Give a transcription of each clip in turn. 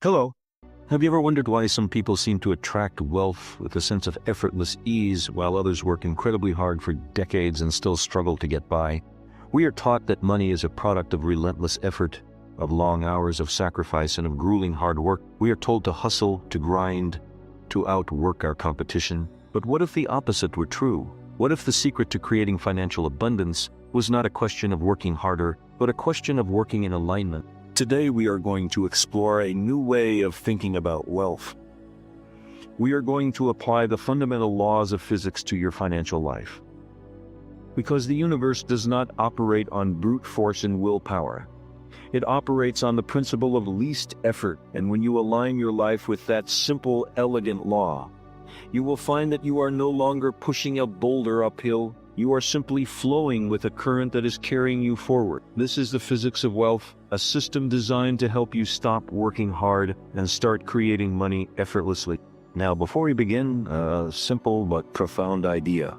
Hello. Have you ever wondered why some people seem to attract wealth with a sense of effortless ease while others work incredibly hard for decades and still struggle to get by? We are taught that money is a product of relentless effort, of long hours of sacrifice, and of grueling hard work. We are told to hustle, to grind, to outwork our competition. But what if the opposite were true? What if the secret to creating financial abundance was not a question of working harder, but a question of working in alignment? Today we are going to explore a new way of thinking about wealth. We are going to apply the fundamental laws of physics to your financial life. Because the universe does not operate on brute force and willpower. It operates on the principle of least effort, and when you align your life with that simple, elegant law, you will find that you are no longer pushing a boulder uphill. You are simply flowing with a current that is carrying you forward. This is the physics of wealth, a system designed to help you stop working hard and start creating money effortlessly. Now, before we begin, a simple but profound idea.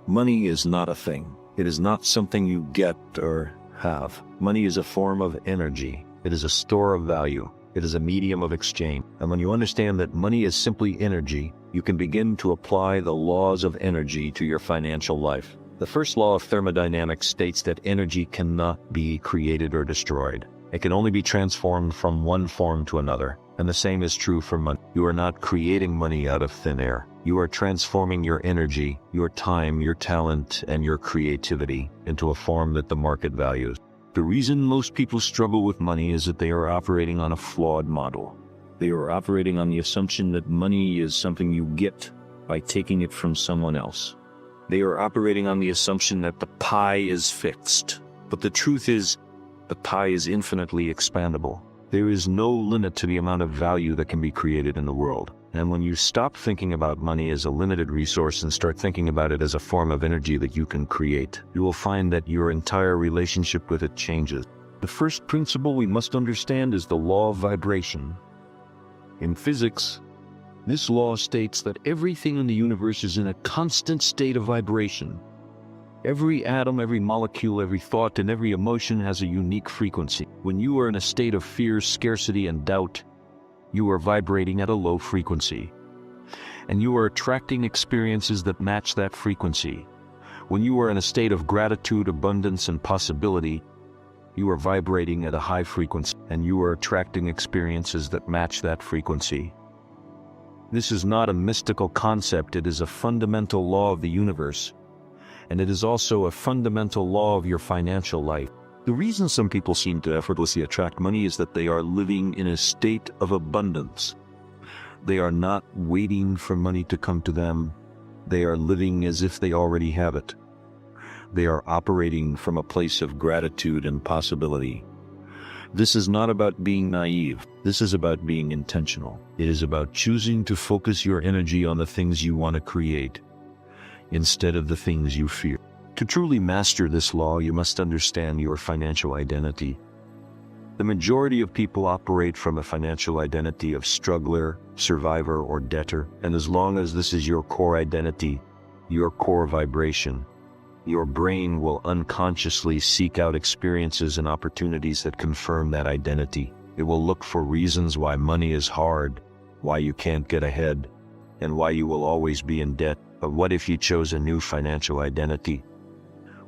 Money is not a thing. It is not something you get or have. Money is a form of energy. It is a store of value. It is a medium of exchange. And when you understand that money is simply energy, you can begin to apply the laws of energy to your financial life. The first law of thermodynamics states that energy cannot be created or destroyed. It can only be transformed from one form to another. And the same is true for money. You are not creating money out of thin air. You are transforming your energy, your time, your talent, and your creativity into a form that the market values. The reason most people struggle with money is that they are operating on a flawed model. They are operating on the assumption that money is something you get by taking it from someone else. They are operating on the assumption that the pie is fixed. But the truth is, the pie is infinitely expandable. There is no limit to the amount of value that can be created in the world. And when you stop thinking about money as a limited resource and start thinking about it as a form of energy that you can create, you will find that your entire relationship with it changes. The first principle we must understand is the law of vibration. In physics, this law states that everything in the universe is in a constant state of vibration. Every atom, every molecule, every thought, and every emotion has a unique frequency. When you are in a state of fear, scarcity, and doubt, you are vibrating at a low frequency. And you are attracting experiences that match that frequency. When you are in a state of gratitude, abundance, and possibility, you are vibrating at a high frequency, and you are attracting experiences that match that frequency. This is not a mystical concept, it is a fundamental law of the universe. And it is also a fundamental law of your financial life. The reason some people seem to effortlessly attract money is that they are living in a state of abundance. They are not waiting for money to come to them. They are living as if they already have it. They are operating from a place of gratitude and possibility. This is not about being naive. This is about being intentional. It is about choosing to focus your energy on the things you want to create, instead of the things you fear. To truly master this law, you must understand your financial identity. The majority of people operate from a financial identity of struggler, survivor, or debtor, and as long as this is your core identity, your core vibration, your brain will unconsciously seek out experiences and opportunities that confirm that identity. It will look for reasons why money is hard, why you can't get ahead, and why you will always be in debt. But what if you chose a new financial identity?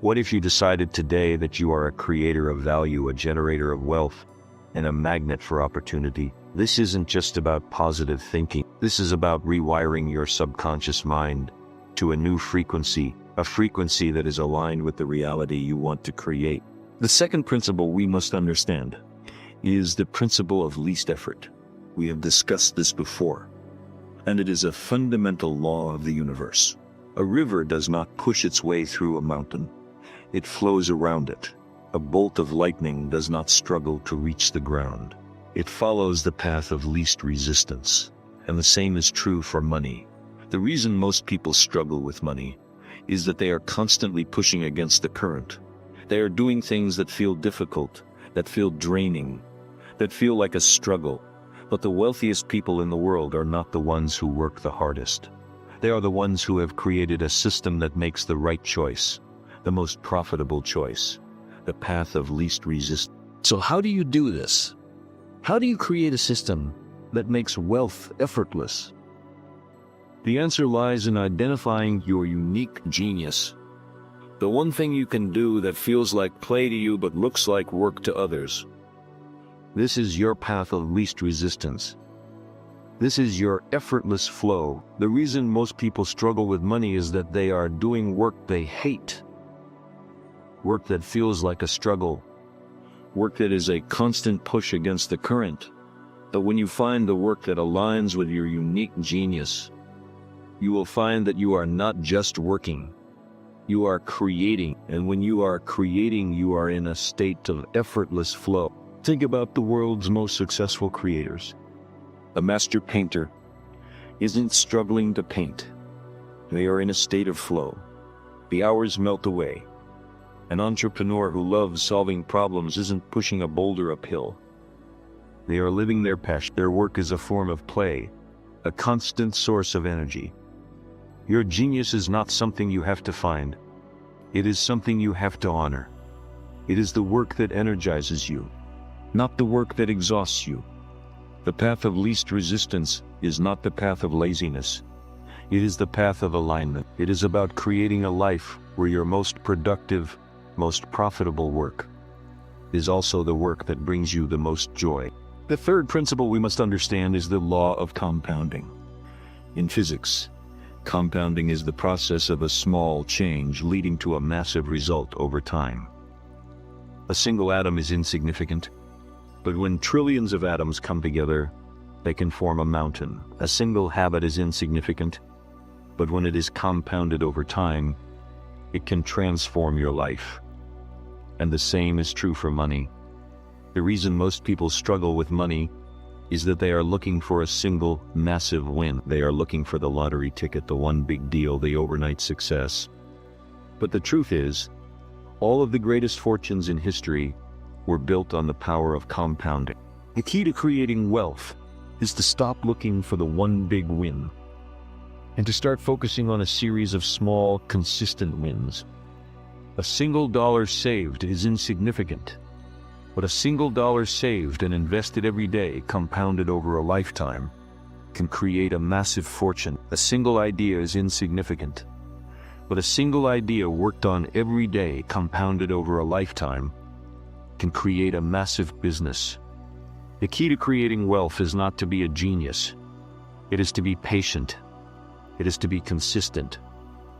What if you decided today that you are a creator of value, a generator of wealth, and a magnet for opportunity? This isn't just about positive thinking. This is about rewiring your subconscious mind to a new frequency, a frequency that is aligned with the reality you want to create. The second principle we must understand is the principle of least effort. We have discussed this before, and it is a fundamental law of the universe. A river does not push its way through a mountain. It flows around it. A bolt of lightning does not struggle to reach the ground. It follows the path of least resistance. And the same is true for money. The reason most people struggle with money is that they are constantly pushing against the current. They are doing things that feel difficult, that feel draining, that feel like a struggle. But the wealthiest people in the world are not the ones who work the hardest. They are the ones who have created a system that makes the right choice, the most profitable choice, the path of least resistance. So how do you do this? How do you create a system that makes wealth effortless? The answer lies in identifying your unique genius. The one thing you can do that feels like play to you but looks like work to others. This is your path of least resistance. This is your effortless flow. The reason most people struggle with money is that they are doing work they hate. Work that feels like a struggle. Work that is a constant push against the current. But when you find the work that aligns with your unique genius, you will find that you are not just working. You are creating, and when you are creating, you are in a state of effortless flow. Think about the world's most successful creators. A master painter isn't struggling to paint. They are in a state of flow. The hours melt away. An entrepreneur who loves solving problems isn't pushing a boulder uphill. They are living their passion. Their work is a form of play, a constant source of energy. Your genius is not something you have to find. It is something you have to honor. It is the work that energizes you, not the work that exhausts you. The path of least resistance is not the path of laziness. It is the path of alignment. It is about creating a life where your most productive, most profitable work is also the work that brings you the most joy. The third principle we must understand is the law of compounding. In physics, compounding is the process of a small change leading to a massive result over time. A single atom is insignificant, but when trillions of atoms come together, they can form a mountain. A single habit is insignificant, but when it is compounded over time, it can transform your life. And the same is true for money. The reason most people struggle with money is that they are looking for a single massive win. They are looking for the lottery ticket, the one big deal, the overnight success. But the truth is, all of the greatest fortunes in history were built on the power of compounding. The key to creating wealth is to stop looking for the one big win and to start focusing on a series of small, consistent wins. A single dollar saved is insignificant, but a single dollar saved and invested every day, compounded over a lifetime, can create a massive fortune. A single idea is insignificant, but a single idea worked on every day, compounded over a lifetime, can create a massive business. The key to creating wealth is not to be a genius. It is to be patient. It is to be consistent.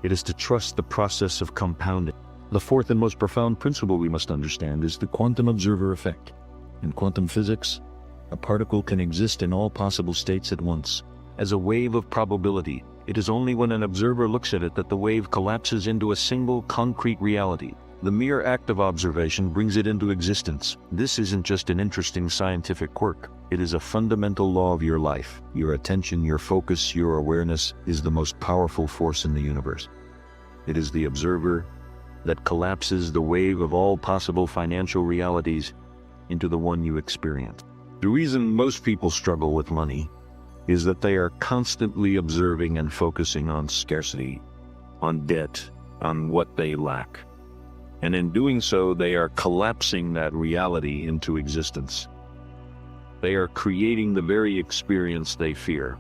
It is to trust the process of compounding. The fourth and most profound principle we must understand is the quantum observer effect. In quantum physics, a particle can exist in all possible states at once. As a wave of probability, it is only when an observer looks at it that the wave collapses into a single concrete reality. The mere act of observation brings it into existence. This isn't just an interesting scientific quirk. It is a fundamental law of your life. Your attention, your focus, your awareness is the most powerful force in the universe. It is the observer that collapses the wave of all possible financial realities into the one you experience. The reason most people struggle with money is that they are constantly observing and focusing on scarcity, on debt, on what they lack. And in doing so, they are collapsing that reality into existence. They are creating the very experience they fear.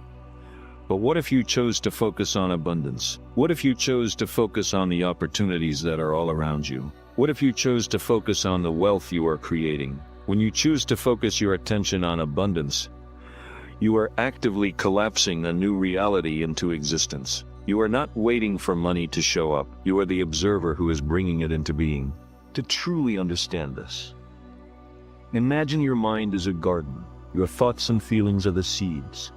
But what if you chose to focus on abundance? What if you chose to focus on the opportunities that are all around you? What if you chose to focus on the wealth you are creating? When you choose to focus your attention on abundance, you are actively collapsing a new reality into existence. You are not waiting for money to show up. You are the observer who is bringing it into being. To truly understand this, imagine your mind is a garden. Your thoughts and feelings are the seeds,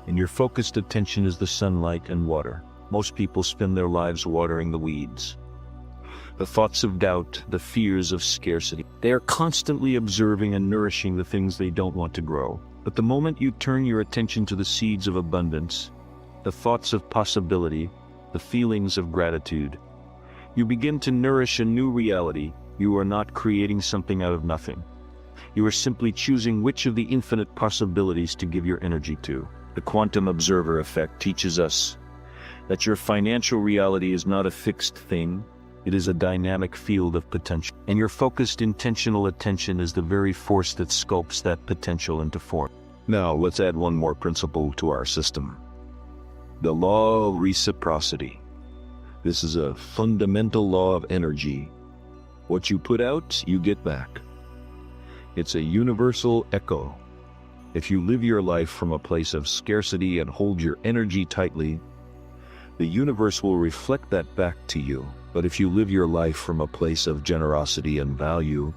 and your focused attention is the sunlight and water. Most people spend their lives watering the weeds. The thoughts of doubt, the fears of scarcity. They are constantly observing and nourishing the things they don't want to grow. But the moment you turn your attention to the seeds of abundance, the thoughts of possibility, the feelings of gratitude, you begin to nourish a new reality. You are not creating something out of nothing. You are simply choosing which of the infinite possibilities to give your energy to. The quantum observer effect teaches us that your financial reality is not a fixed thing. It is a dynamic field of potential. And your focused, intentional attention is the very force that sculpts that potential into form. Now, let's add one more principle to our system. The law of reciprocity. This is a fundamental law of energy. What you put out, you get back. It's a universal echo. If you live your life from a place of scarcity and hold your energy tightly, the universe will reflect that back to you. But if you live your life from a place of generosity and value,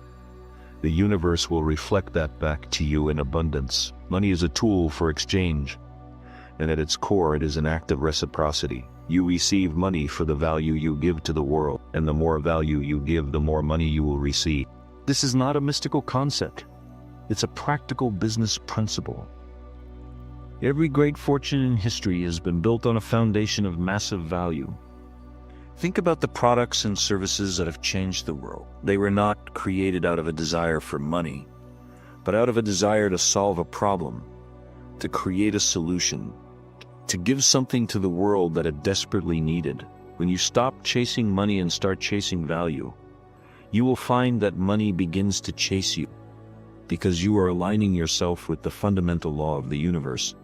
the universe will reflect that back to you in abundance. Money is a tool for exchange, and at its core, it is an act of reciprocity. You receive money for the value you give to the world, and the more value you give, the more money you will receive. This is not a mystical concept. It's a practical business principle. Every great fortune in history has been built on a foundation of massive value. Think about the products and services that have changed the world. They were not created out of a desire for money, but out of a desire to solve a problem, to create a solution, to give something to the world that it desperately needed. When you stop chasing money and start chasing value, you will find that money begins to chase you, because you are aligning yourself with the fundamental law of the universe.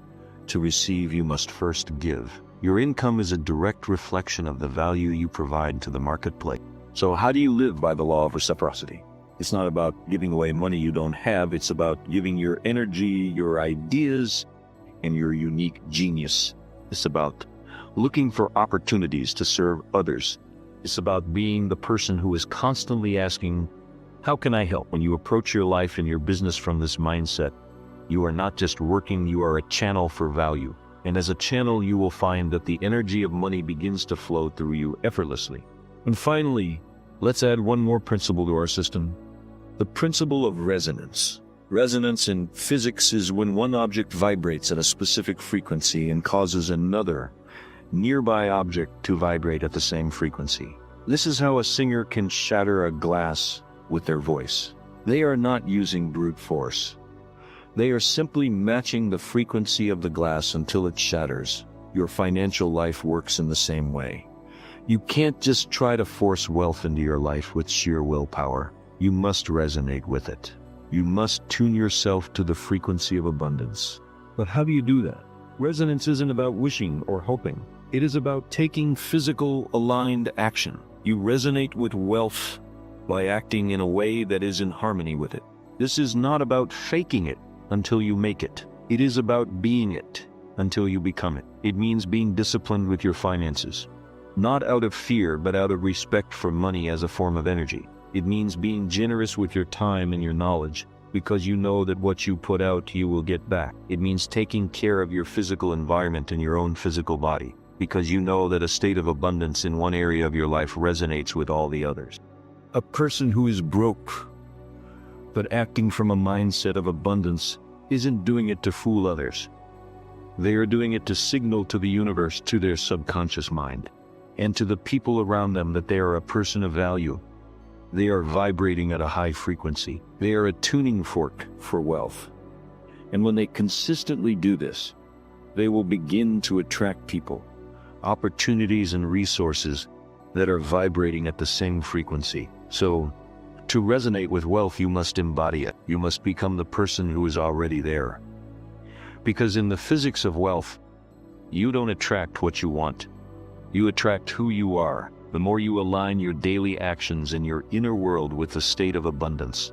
To receive, you must first give. Your income is a direct reflection of the value you provide to the marketplace. So how do you live by the law of reciprocity? It's not about giving away money you don't have. It's about giving your energy, your ideas, and your unique genius. It's about looking for opportunities to serve others. It's about being the person who is constantly asking, how can I help? When you approach your life and your business from this mindset, you are not just working, you are a channel for value. And as a channel, you will find that the energy of money begins to flow through you effortlessly. And finally, let's add one more principle to our system. The principle of resonance. Resonance in physics is when one object vibrates at a specific frequency and causes another nearby object to vibrate at the same frequency. This is how a singer can shatter a glass with their voice. They are not using brute force. They are simply matching the frequency of the glass until it shatters. Your financial life works in the same way. You can't just try to force wealth into your life with sheer willpower. You must resonate with it. You must tune yourself to the frequency of abundance. But how do you do that? Resonance isn't about wishing or hoping. It is about taking physical, aligned action. You resonate with wealth by acting in a way that is in harmony with it. This is not about faking it until you make it. It is about being it until you become it. It means being disciplined with your finances, not out of fear, but out of respect for money as a form of energy. It means being generous with your time and your knowledge, because you know that what you put out, you will get back. It means taking care of your physical environment and your own physical body, because you know that a state of abundance in one area of your life resonates with all the others. A person who is broke, but acting from a mindset of abundance, isn't doing it to fool others. They are doing it to signal to the universe, to their subconscious mind, and to the people around them that they are a person of value. They are vibrating at a high frequency. They are a tuning fork for wealth. And when they consistently do this, they will begin to attract people, opportunities, and resources that are vibrating at the same frequency. So, to resonate with wealth, you must embody it. You must become the person who is already there. Because in the physics of wealth, you don't attract what you want. You attract who you are. The more you align your daily actions in your inner world with the state of abundance,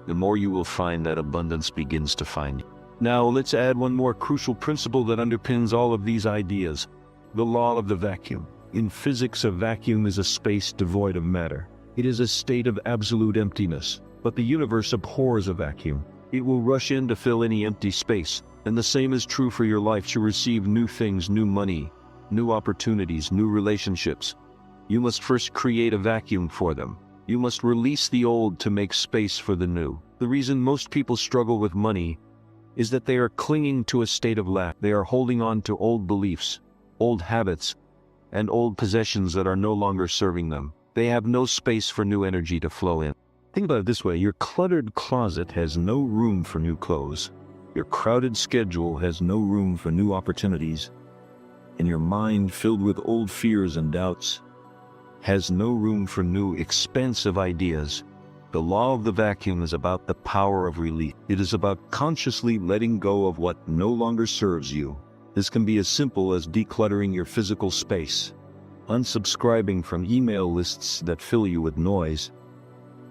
the more you will find that abundance begins to find you. Now, let's add one more crucial principle that underpins all of these ideas: the law of the vacuum. In physics, a vacuum is a space devoid of matter. It is a state of absolute emptiness. But the universe abhors a vacuum. It will rush in to fill any empty space. And the same is true for your life. To receive new things, new money, new opportunities, new relationships, you must first create a vacuum for them. You must release the old to make space for the new. The reason most people struggle with money is that they are clinging to a state of lack. They are holding on to old beliefs, old habits, and old possessions that are no longer serving them. They have no space for new energy to flow in. Think about it this way: your cluttered closet has no room for new clothes. Your crowded schedule has no room for new opportunities. And your mind, filled with old fears and doubts, has no room for new, expansive ideas. The law of the vacuum is about the power of release. It is about consciously letting go of what no longer serves you. This can be as simple as decluttering your physical space, unsubscribing from email lists that fill you with noise,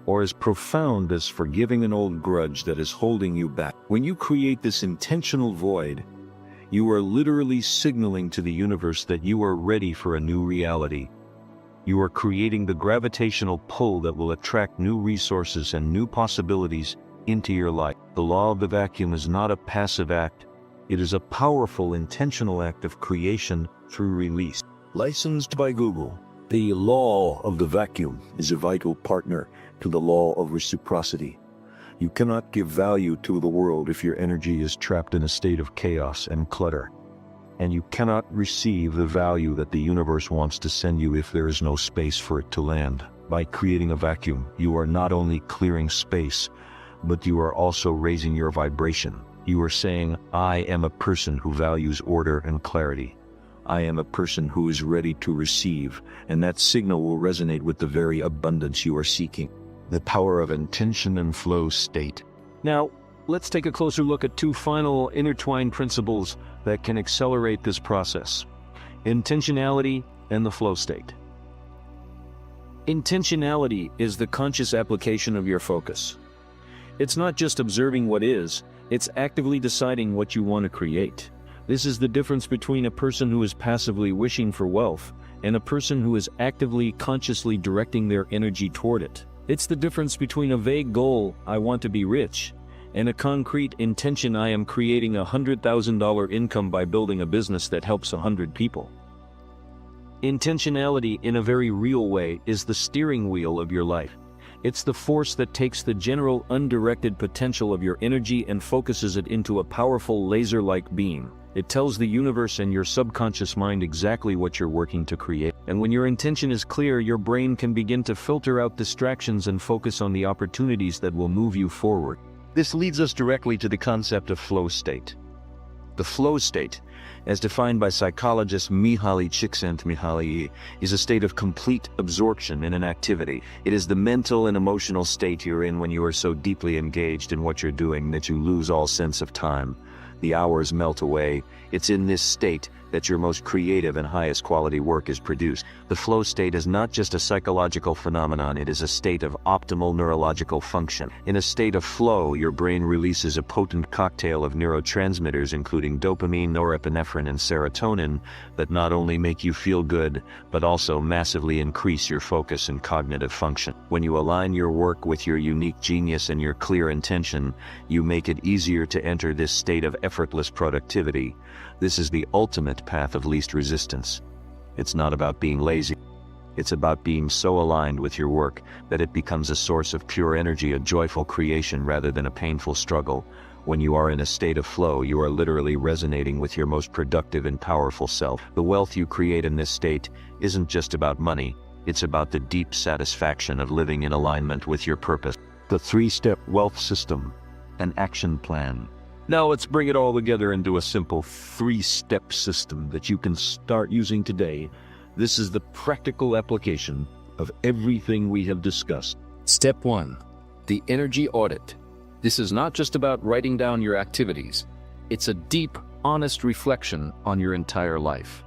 or as profound as forgiving an old grudge that is holding you back. When you create this intentional void, you are literally signaling to the universe that you are ready for a new reality. You are creating the gravitational pull that will attract new resources and new possibilities into your life. The law of the vacuum is not a passive act. It is a powerful, intentional act of creation through release. Licensed by Google, the law of the vacuum is a vital partner to the law of reciprocity. You cannot give value to the world if your energy is trapped in a state of chaos and clutter. And you cannot receive the value that the universe wants to send you if there is no space for it to land. By creating a vacuum, you are not only clearing space, but you are also raising your vibration. You are saying, I am a person who values order and clarity. I am a person who is ready to receive, and that signal will resonate with the very abundance you are seeking. The power of intention and flow state. Now, let's take a closer look at two final intertwined principles that can accelerate this process: intentionality and the flow state. Intentionality is the conscious application of your focus. It's not just observing what is, it's actively deciding what you want to create. This is the difference between a person who is passively wishing for wealth and a person who is actively, consciously directing their energy toward it. It's the difference between a vague goal, I want to be rich, and a concrete intention, I am creating $100,000 income by building a business that helps 100 people. Intentionality, in a very real way, is the steering wheel of your life. It's the force that takes the general undirected potential of your energy and focuses it into a powerful laser-like beam. It tells the universe and your subconscious mind exactly what you're working to create. And when your intention is clear, your brain can begin to filter out distractions and focus on the opportunities that will move you forward. This leads us directly to the concept of flow state. The flow state, as defined by psychologist Mihaly Csikszentmihalyi, is a state of complete absorption in an activity. It is the mental and emotional state you're in when you are so deeply engaged in what you're doing that you lose all sense of time. The hours melt away. It's in this state that your most creative and highest quality work is produced. The flow state is not just a psychological phenomenon, it is a state of optimal neurological function. In a state of flow, your brain releases a potent cocktail of neurotransmitters including dopamine, norepinephrine, and serotonin that not only make you feel good, but also massively increase your focus and cognitive function. When you align your work with your unique genius and your clear intention, you make it easier to enter this state of effortless productivity. This is the ultimate path of least resistance. It's not about being lazy. It's about being so aligned with your work that it becomes a source of pure energy, a joyful creation rather than a painful struggle. When you are in a state of flow, you are literally resonating with your most productive and powerful self. The wealth you create in this state isn't just about money. It's about the deep satisfaction of living in alignment with your purpose. The three-step wealth system, an action plan. Now let's bring it all together into a simple three-step system that you can start using today. This is the practical application of everything we have discussed. Step 1. The energy audit. This is not just about writing down your activities. It's a deep, honest reflection on your entire life.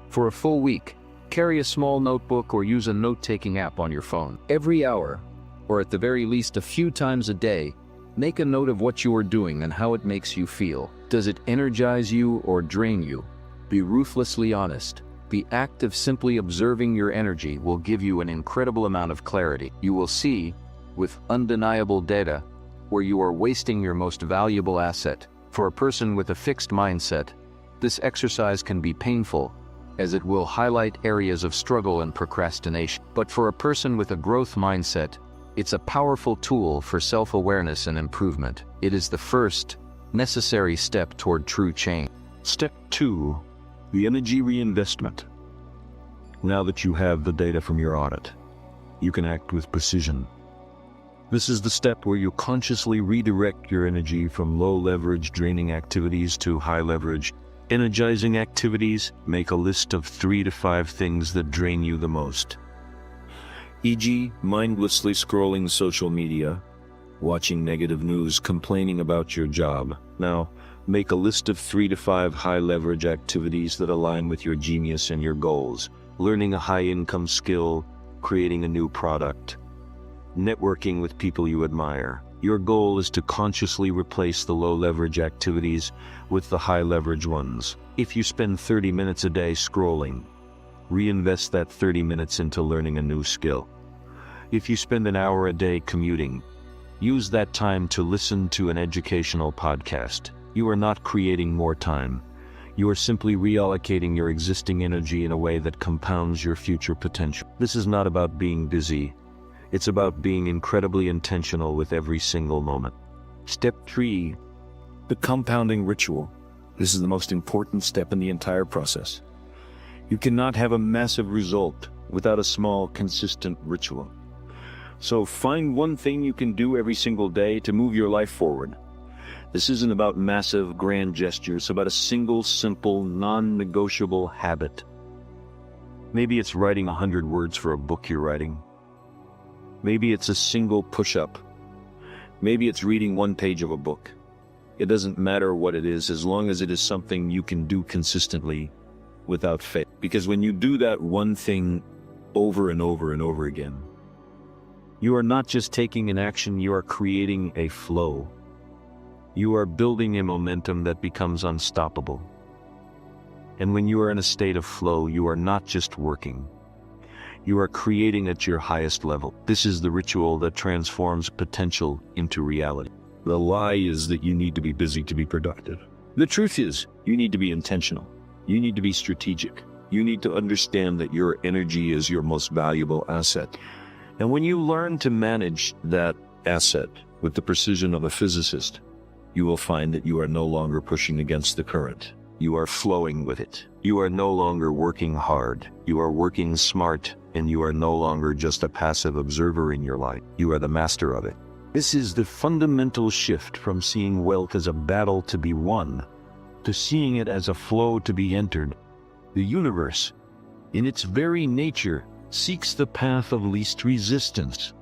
For a full week, carry a small notebook or use a note-taking app on your phone. Every hour, or at the very least a few times a day, make a note of what you are doing and how it makes you feel. Does it energize you or drain you? Be ruthlessly honest. The act of simply observing your energy will give you an incredible amount of clarity. You will see, with undeniable data, where you are wasting your most valuable asset. For a person with a fixed mindset, this exercise can be painful, as it will highlight areas of struggle and procrastination. But for a person with a growth mindset, it's a powerful tool for self-awareness and improvement. It is the first necessary step toward true change. Step 2. The energy reinvestment. Now that you have the data from your audit, you can act with precision. This is the step where you consciously redirect your energy from low-leverage, draining activities to high-leverage, energizing activities. Make a list of 3 to 5 things that drain you the most. e.g., mindlessly scrolling social media, watching negative news, complaining about your job. Now, make a list of 3 to 5 high-leverage activities that align with your genius and your goals. Learning a high-income skill, creating a new product, networking with people you admire. Your goal is to consciously replace the low-leverage activities with the high-leverage ones. If you spend 30 minutes a day scrolling, reinvest that 30 minutes into learning a new skill. If you spend an hour a day commuting, use that time to listen to an educational podcast. You are not creating more time. You are simply reallocating your existing energy in a way that compounds your future potential. This is not about being busy. It's about being incredibly intentional with every single moment. Step 3, the compounding ritual. This is the most important step in the entire process. You cannot have a massive result without a small, consistent ritual. So find one thing you can do every single day to move your life forward. This isn't about massive, grand gestures. It's about a single, simple, non-negotiable habit. Maybe it's writing 100 words for a book you're writing. Maybe it's a single push-up. Maybe it's reading 1 page of a book. It doesn't matter what it is, as long as it is something you can do consistently without fail. Because when you do that one thing over and over and over again, you are not just taking an action, you are creating a flow. You are building a momentum that becomes unstoppable. And when you are in a state of flow, you are not just working. You are creating at your highest level. This is the ritual that transforms potential into reality. The lie is that you need to be busy to be productive. The truth is, you need to be intentional. You need to be strategic. You need to understand that your energy is your most valuable asset. And when you learn to manage that asset with the precision of a physicist, you will find that you are no longer pushing against the current. You are flowing with it. You are no longer working hard. You are working smart, and you are no longer just a passive observer in your life. You are the master of it. This is the fundamental shift from seeing wealth as a battle to be won, to seeing it as a flow to be entered. The universe, in its very nature, seeks the path of least resistance.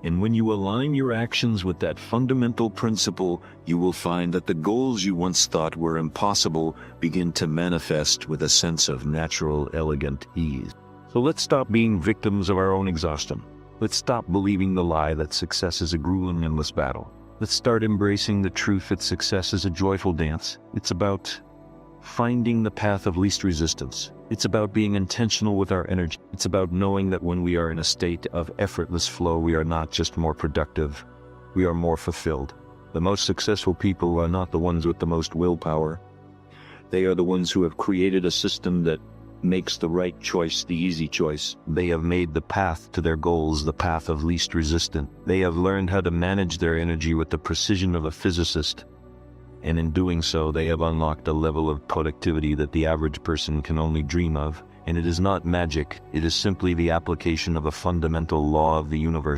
And when you align your actions with that fundamental principle, you will find that the goals you once thought were impossible begin to manifest with a sense of natural, elegant ease. So let's stop being victims of our own exhaustion. Let's stop believing the lie that success is a grueling, endless battle. Let's start embracing the truth that success is a joyful dance. It's about finding the path of least resistance. It's about being intentional with our energy. It's about knowing that when we are in a state of effortless flow, we are not just more productive, we are more fulfilled. The most successful people are not the ones with the most willpower. They are the ones who have created a system that makes the right choice the easy choice. They have made the path to their goals the path of least resistance. They have learned how to manage their energy with the precision of a physicist. And in doing so, they have unlocked a level of productivity that the average person can only dream of. And it is not magic, it is simply the application of a fundamental law of the universe.